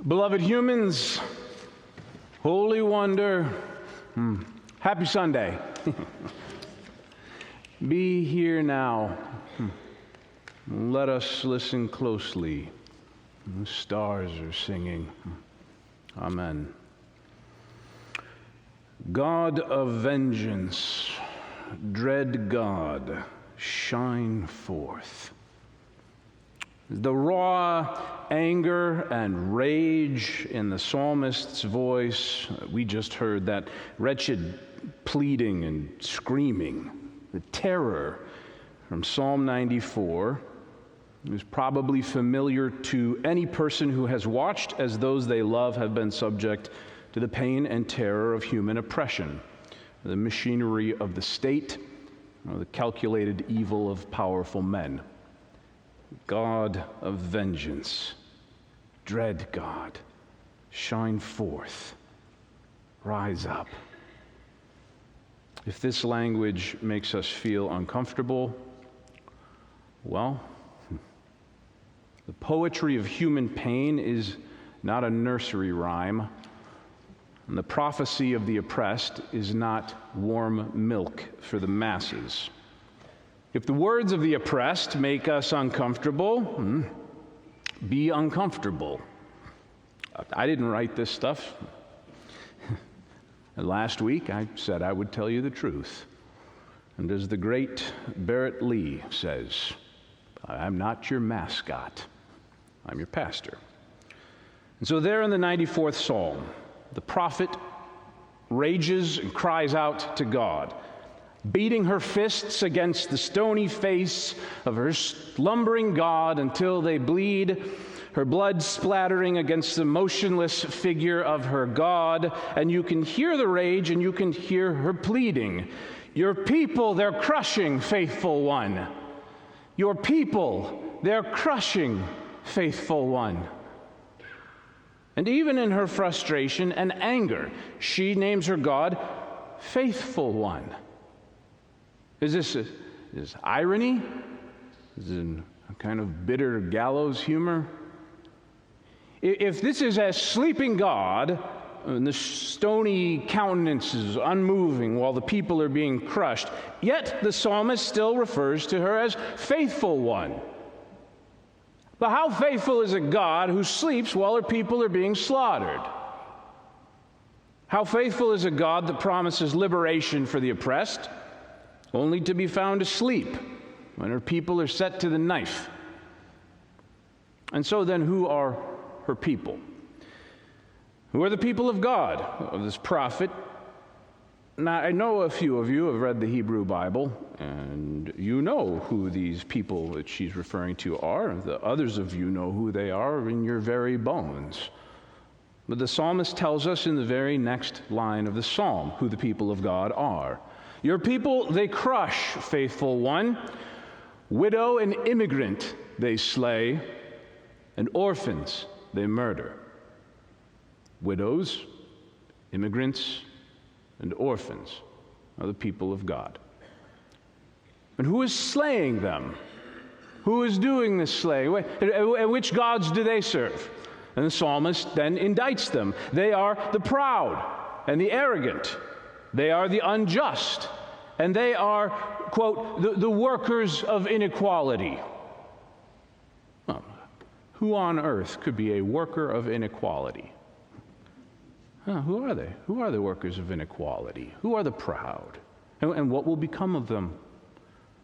Beloved humans, holy wonder, happy Sunday. Be here now. Let us listen closely. The stars are singing. Amen. God of vengeance, dread God, shine forth. The raw anger and rage in the psalmist's voice, we just heard that wretched pleading and screaming, the terror from Psalm 94 is probably familiar to any person who has watched as those they love have been subject to the pain and terror of human oppression, the machinery of the state, or the calculated evil of powerful men. God of vengeance, dread God, shine forth, rise up. If this language makes us feel uncomfortable, well, the poetry of human pain is not a nursery rhyme, and the prophecy of the oppressed is not warm milk for the masses. If the words of the oppressed make us uncomfortable, be uncomfortable. I didn't write this stuff. Last week I said I would tell you the truth. And as the great Barrett Lee says, I'm not your mascot, I'm your pastor. And so there in the 94th Psalm, the prophet rages and cries out to God, beating her fists against the stony face of her slumbering God until they bleed, her blood splattering against the motionless figure of her God. And you can hear the rage and you can hear her pleading. Your people, they're crushing, faithful one. Your people, they're crushing, faithful one. And even in her frustration and anger, she names her God faithful one. Is this irony? Is it a kind of bitter gallows humor? If this is a sleeping God, and the stony countenance is unmoving while the people are being crushed, yet the psalmist still refers to her as faithful one. But how faithful is a God who sleeps while her people are being slaughtered? How faithful is a God that promises liberation for the oppressed, only to be found asleep when her people are set to the knife? And so then, who are her people? Who are the people of God, of this prophet? Now, I know a few of you have read the Hebrew Bible, and you know who these people that she's referring to are. The others of you know who they are in your very bones. But the psalmist tells us in the very next line of the psalm who the people of God are. Your people, they crush, faithful one. Widow and immigrant they slay, and orphans they murder. Widows, immigrants, and orphans are the people of God. And who is slaying them? Who is doing this slaying? And which gods do they serve? And the psalmist then indicts them. They are the proud and the arrogant. They are the unjust. And they are, quote, the workers of inequality. Well, who on earth could be a worker of inequality? Who are they? Who are the workers of inequality? Who are the proud? And what will become of them?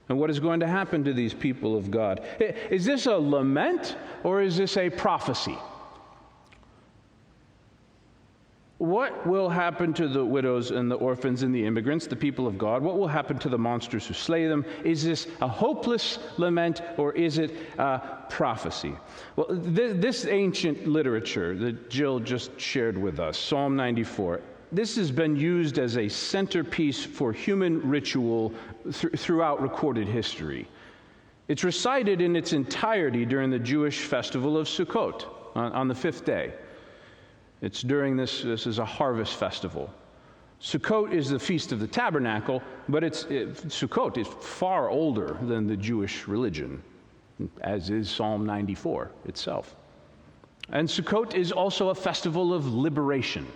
And what is going to happen to these people of God? Is this a lament or is this a prophecy? What will happen to the widows and the orphans and the immigrants, the people of God? What will happen to the monsters who slay them? Is this a hopeless lament or is it a prophecy? Well, this ancient literature that Jill just shared with us, Psalm 94, this has been used as a centerpiece for human ritual throughout recorded history. It's recited in its entirety during the Jewish festival of Sukkot on the fifth day. It's during this is a harvest festival. Sukkot is the Feast of the Tabernacle, but Sukkot is far older than the Jewish religion, as is Psalm 94 itself. And Sukkot is also a festival of liberation.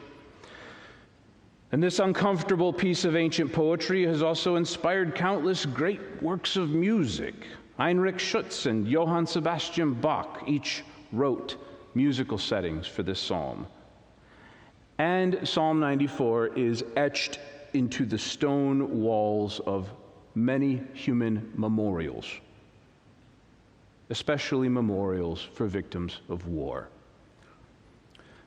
And this uncomfortable piece of ancient poetry has also inspired countless great works of music. Heinrich Schütz and Johann Sebastian Bach each wrote musical settings for this psalm. And Psalm 94 is etched into the stone walls of many human memorials, especially memorials for victims of war.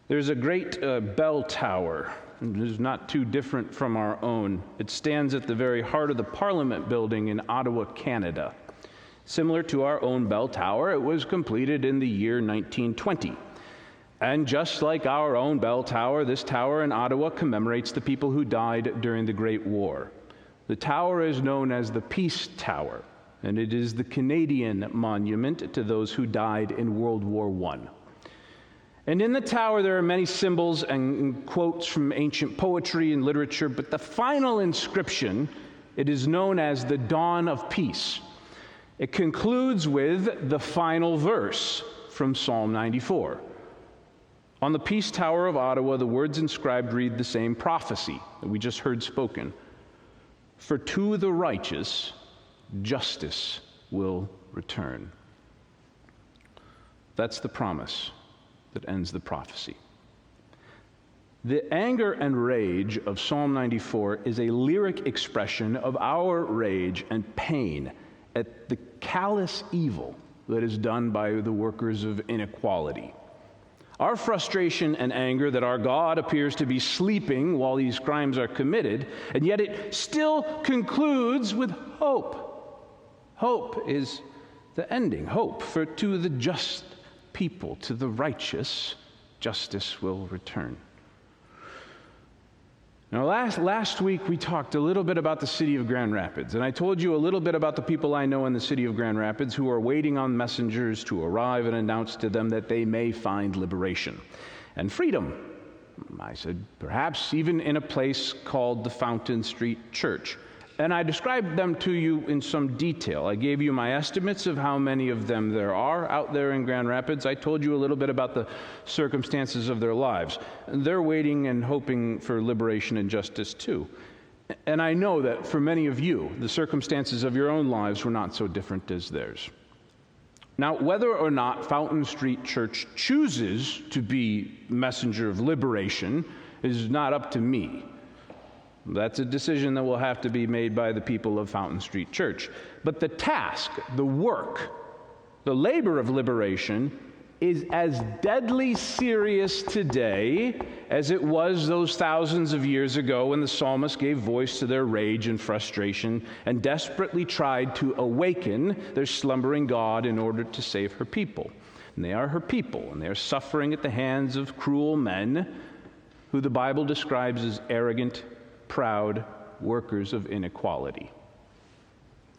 There's a great bell tower. It is not too different from our own. It stands at the very heart of the Parliament building in Ottawa, Canada. Similar to our own bell tower, it was completed in the year 1920. And just like our own bell tower, this tower in Ottawa commemorates the people who died during the Great War. The tower is known as the Peace Tower, and it is the Canadian monument to those who died in World War I. And in the tower there are many symbols and quotes from ancient poetry and literature, but the final inscription, it is known as the Dawn of Peace. It concludes with the final verse from Psalm 94. On the Peace Tower of Ottawa, the words inscribed read the same prophecy that we just heard spoken. For to the righteous, justice will return. That's the promise that ends the prophecy. The anger and rage of Psalm 94 is a lyric expression of our rage and pain at the callous evil that is done by the workers of inequality. Our frustration and anger that our God appears to be sleeping while these crimes are committed, and yet it still concludes with hope. Hope is the ending. Hope for to the just people, to the righteous, justice will return. Now, last week we talked a little bit about the city of Grand Rapids, and I told you a little bit about the people I know in the city of Grand Rapids who are waiting on messengers to arrive and announce to them that they may find liberation and freedom. I said, perhaps even in a place called the Fountain Street Church. And I described them to you in some detail. I gave you my estimates of how many of them there are out there in Grand Rapids. I told you a little bit about the circumstances of their lives. They're waiting and hoping for liberation and justice too. And I know that for many of you, the circumstances of your own lives were not so different as theirs. Now, whether or not Fountain Street Church chooses to be messenger of liberation is not up to me. That's a decision that will have to be made by the people of Fountain Street Church. But the task, the work, the labor of liberation is as deadly serious today as it was those thousands of years ago when the psalmist gave voice to their rage and frustration and desperately tried to awaken their slumbering God in order to save her people. And they are her people, and they are suffering at the hands of cruel men who the Bible describes as arrogant, proud workers of inequality.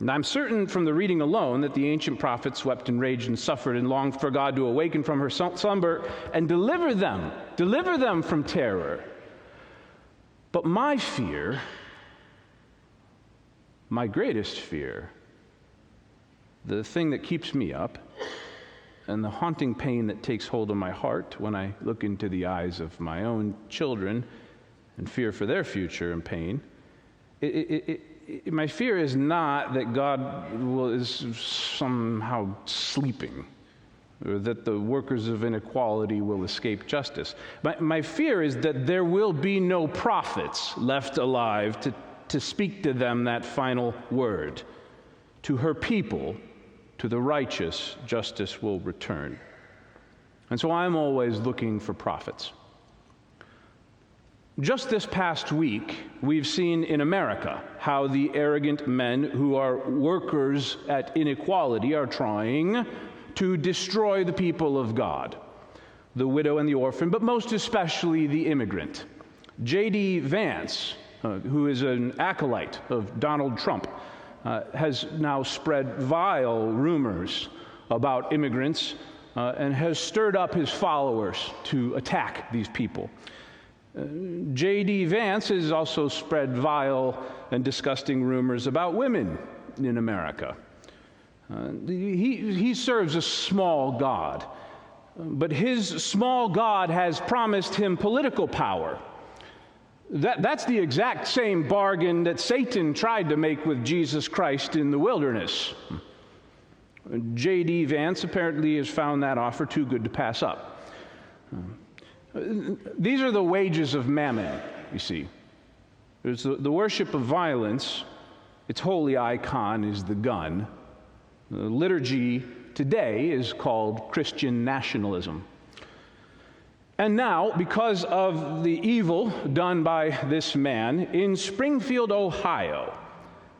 And I'm certain from the reading alone that the ancient prophets wept and raged and suffered and longed for God to awaken from her slumber and deliver them from terror. But my fear, my greatest fear, the thing that keeps me up, and the haunting pain that takes hold of my heart when I look into the eyes of my own children and fear for their future and pain, my fear is not that God is somehow sleeping, or that the workers of inequality will escape justice. My fear is that there will be no prophets left alive to speak to them that final word. To her people, to the righteous, justice will return. And so I'm always looking for prophets. Just this past week, we've seen in America how the arrogant men who are workers at inequality are trying to destroy the people of God, the widow and the orphan, but most especially the immigrant. J.D. Vance, who is an acolyte of Donald Trump, has now spread vile rumors about immigrants and has stirred up his followers to attack these people. J.D. Vance has also spread vile and disgusting rumors about women in America. He serves a small God, but his small God has promised him political power. That's the exact same bargain that Satan tried to make with Jesus Christ in the wilderness. J.D. Vance apparently has found that offer too good to pass up. These are the wages of mammon, you see. There's the worship of violence. Its holy icon is the gun. The liturgy today is called Christian nationalism. And now, because of the evil done by this man, in Springfield, Ohio,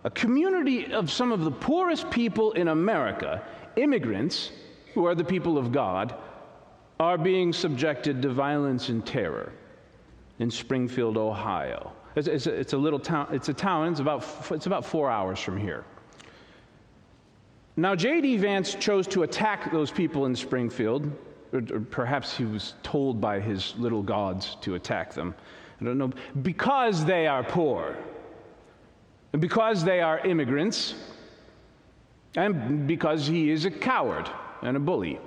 a community of some of the poorest people in America, immigrants, who are the people of God, are being subjected to violence and terror in Springfield, Ohio. It's a little town. It's a town. It's about 4 hours from here. Now, J.D. Vance chose to attack those people in Springfield, or perhaps he was told by his little gods to attack them. I don't know. Because they are poor, and because they are immigrants, and because he is a coward and a bully.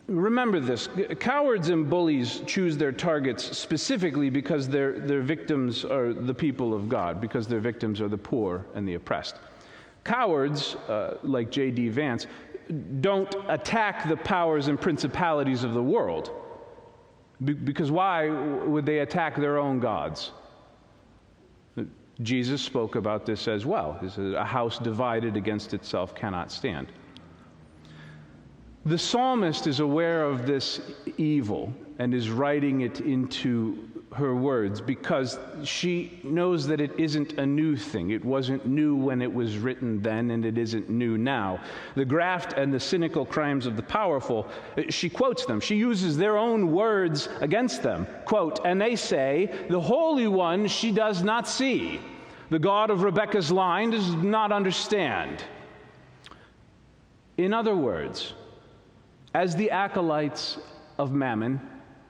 Remember this, cowards and bullies choose their targets specifically because their victims are the people of God, because their victims are the poor and the oppressed. Cowards, like J.D. Vance, don't attack the powers and principalities of the world, because why would they attack their own gods? Jesus spoke about this as well. He said, a house divided against itself cannot stand. The psalmist is aware of this evil and is writing it into her words because she knows that it isn't a new thing. It wasn't new when it was written then, and it isn't new now. The graft and the cynical crimes of the powerful, she quotes them. She uses their own words against them. Quote, and they say, the Holy One she does not see. The God of Rebekah's line does not understand. In other words, as the acolytes of Mammon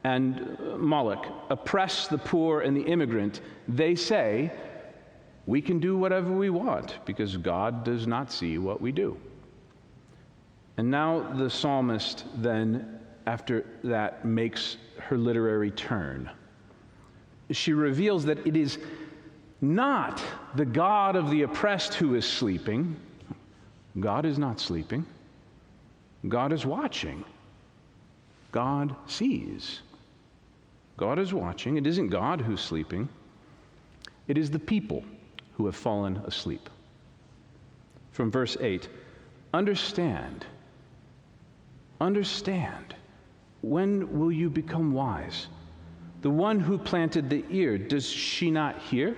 and Moloch oppress the poor and the immigrant, they say, we can do whatever we want because God does not see what we do. And now the psalmist then, after that, makes her literary turn. She reveals that it is not the God of the oppressed who is sleeping. God is not sleeping. God is watching. God sees. God is watching. It isn't God who's sleeping. It is the people who have fallen asleep. From verse 8, understand. When will you become wise? The one who planted the ear, does she not hear?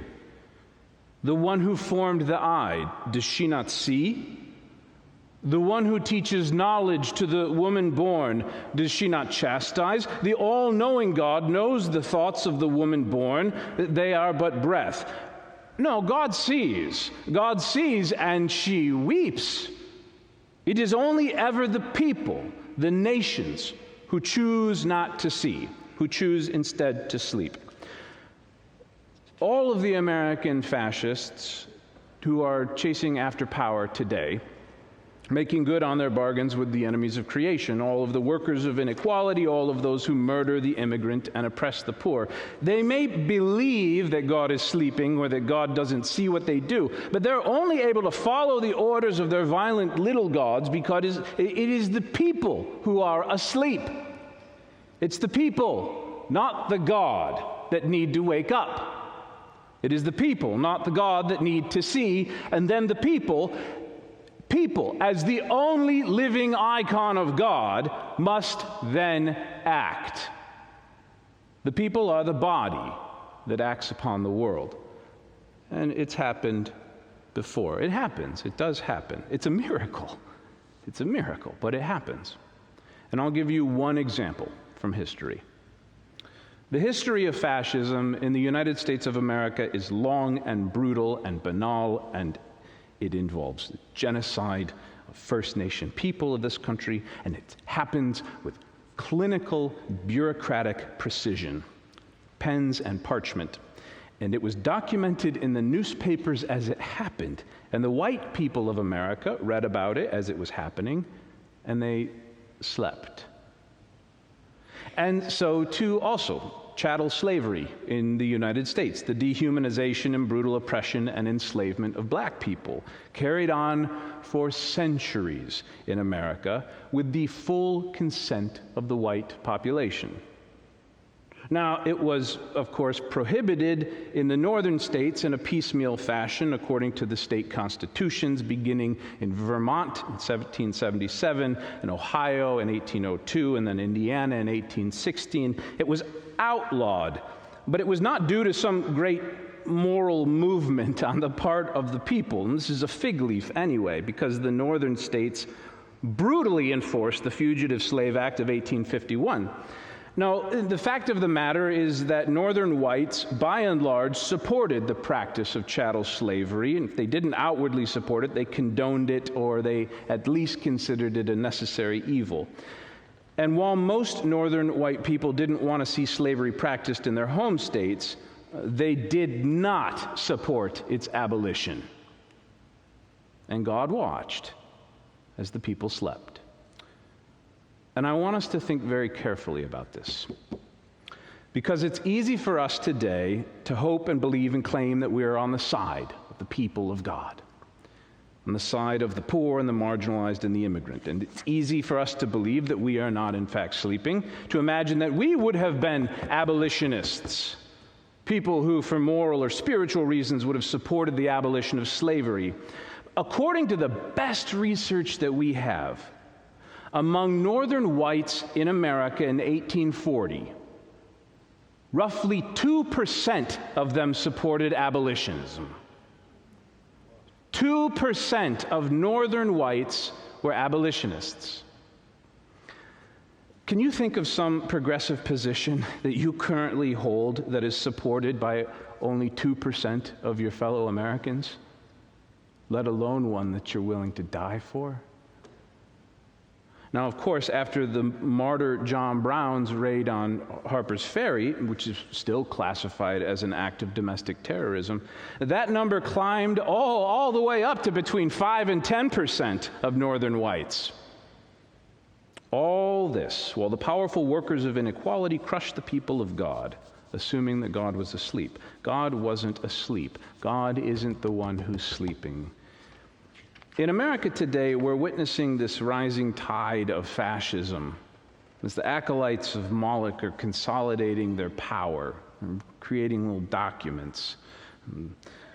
The one who formed the eye, does she not see? The one who teaches knowledge to the woman born, does she not chastise? The all-knowing God knows the thoughts of the woman born, that they are but breath. No, God sees. God sees, and she weeps. It is only ever the people, the nations, who choose not to see, who choose instead to sleep. All of the American fascists who are chasing after power today, making good on their bargains with the enemies of creation, all of the workers of inequality, all of those who murder the immigrant and oppress the poor. They may believe that God is sleeping or that God doesn't see what they do, but they're only able to follow the orders of their violent little gods because it is the people who are asleep. It's the people, not the God, that need to wake up. It is the people, not the God, that need to see, and then the people, as the only living icon of God, must then act. The people are the body that acts upon the world. And it's happened before. It happens. It does happen. It's a miracle. It's a miracle, but it happens. And I'll give you one example from history. The history of fascism in the United States of America is long and brutal and banal, and it involves genocide of First Nation people of this country, and it happens with clinical, bureaucratic precision, pens and parchment. And it was documented in the newspapers as it happened. And the white people of America read about it as it was happening, and they slept. And so too also chattel slavery in the United States, the dehumanization and brutal oppression and enslavement of black people, carried on for centuries in America with the full consent of the white population. Now, it was, of course, prohibited in the northern states in a piecemeal fashion according to the state constitutions, beginning in Vermont in 1777, in Ohio in 1802, and then Indiana in 1816. It was outlawed, but it was not due to some great moral movement on the part of the people. And this is a fig leaf anyway, because the northern states brutally enforced the Fugitive Slave Act of 1851. Now, the fact of the matter is that northern whites, by and large, supported the practice of chattel slavery, and if they didn't outwardly support it, they condoned it, or they at least considered it a necessary evil. And while most northern white people didn't want to see slavery practiced in their home states, they did not support its abolition. And God watched as the people slept. And I want us to think very carefully about this, because it's easy for us today to hope and believe and claim that we are on the side of the people of God, on the side of the poor and the marginalized and the immigrant. And it's easy for us to believe that we are not in fact sleeping, to imagine that we would have been abolitionists, people who for moral or spiritual reasons would have supported the abolition of slavery. According to the best research that we have, among northern whites in America in 1840, roughly 2% of them supported abolitionism. 2% of northern whites were abolitionists. Can you think of some progressive position that you currently hold that is supported by only 2% of your fellow Americans, let alone one that you're willing to die for? Now, of course, after the martyr John Brown's raid on Harper's Ferry, which is still classified as an act of domestic terrorism, that number climbed all the way up to between 5 and 10% of northern whites. All this while the powerful workers of inequality crushed the people of God, assuming that God was asleep. God wasn't asleep. God isn't the one who's sleeping. In America today, we're witnessing this rising tide of fascism as the acolytes of Moloch are consolidating their power, creating little documents.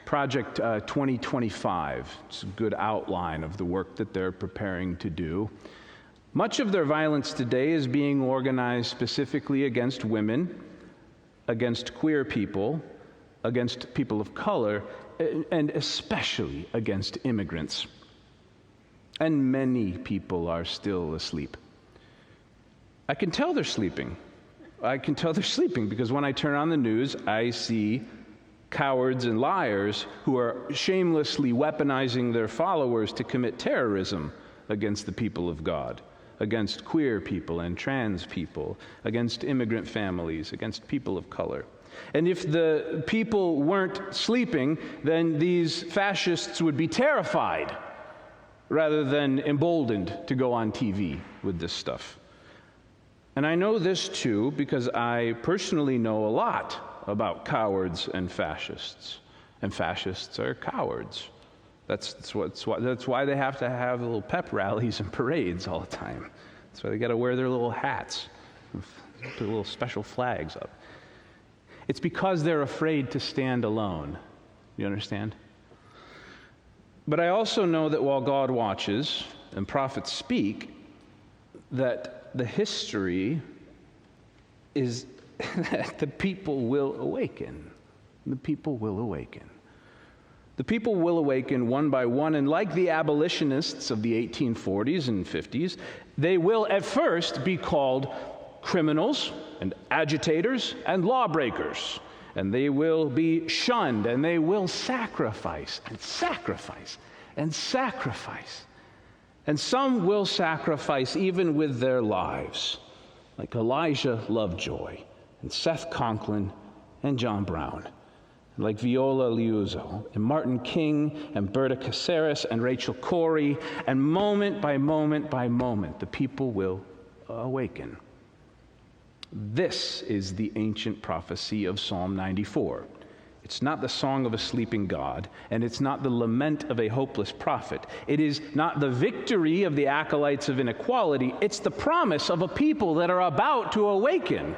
Project 2025, it's a good outline of the work that they're preparing to do. Much of their violence today is being organized specifically against women, against queer people, against people of color, and especially against immigrants. And many people are still asleep. I can tell they're sleeping. I can tell they're sleeping because when I turn on the news, I see cowards and liars who are shamelessly weaponizing their followers to commit terrorism against the people of God, against queer people and trans people, against immigrant families, against people of color. And if the people weren't sleeping, then these fascists would be terrified rather than emboldened to go on TV with this stuff. And I know this too because I personally know a lot about cowards and fascists. And fascists are cowards. That's why they have to have little pep rallies and parades all the time. That's why they got to wear their little hats, put little special flags up. It's because they're afraid to stand alone. You understand? But I also know that while God watches and prophets speak, that the history is that the people will awaken. The people will awaken. The people will awaken one by one, and like the abolitionists of the 1840s and 50s, they will at first be called criminals and agitators and lawbreakers. And they will be shunned, and they will sacrifice and sacrifice and sacrifice. And some will sacrifice even with their lives, like Elijah Lovejoy and Seth Conklin and John Brown, like Viola Liuzzo and Martin King and Berta Caceres and Rachel Corrie, and moment by moment by moment, the people will awaken. This is the ancient prophecy of Psalm 94. It's not the song of a sleeping God, and it's not the lament of a hopeless prophet. It is not the victory of the acolytes of inequality. It's the promise of a people that are about to awaken,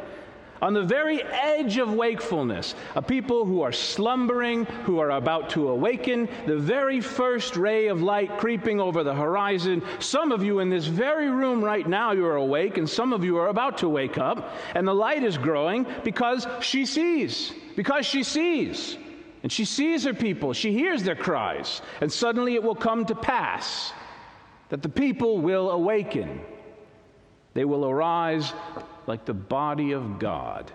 on the very edge of wakefulness, a people who are slumbering, who are about to awaken, the very first ray of light creeping over the horizon. Some of you in this very room right now, you are awake, and some of you are about to wake up, and the light is growing because she sees. Because she sees. And she sees her people. She hears their cries. And suddenly it will come to pass that the people will awaken. They will arise like the body of God.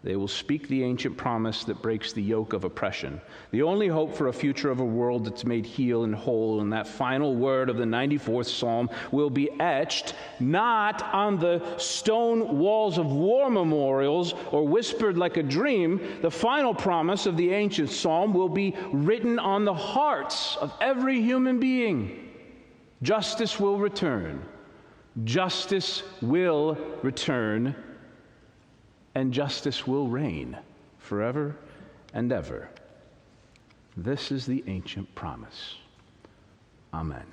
They will speak the ancient promise that breaks the yoke of oppression. The only hope for a future of a world that's made heal and whole, and that final word of the 94th Psalm will be etched not on the stone walls of war memorials or whispered like a dream. The final promise of the ancient Psalm will be written on the hearts of every human being. Justice will return. Justice will return, and justice will reign forever and ever. This is the ancient promise. Amen.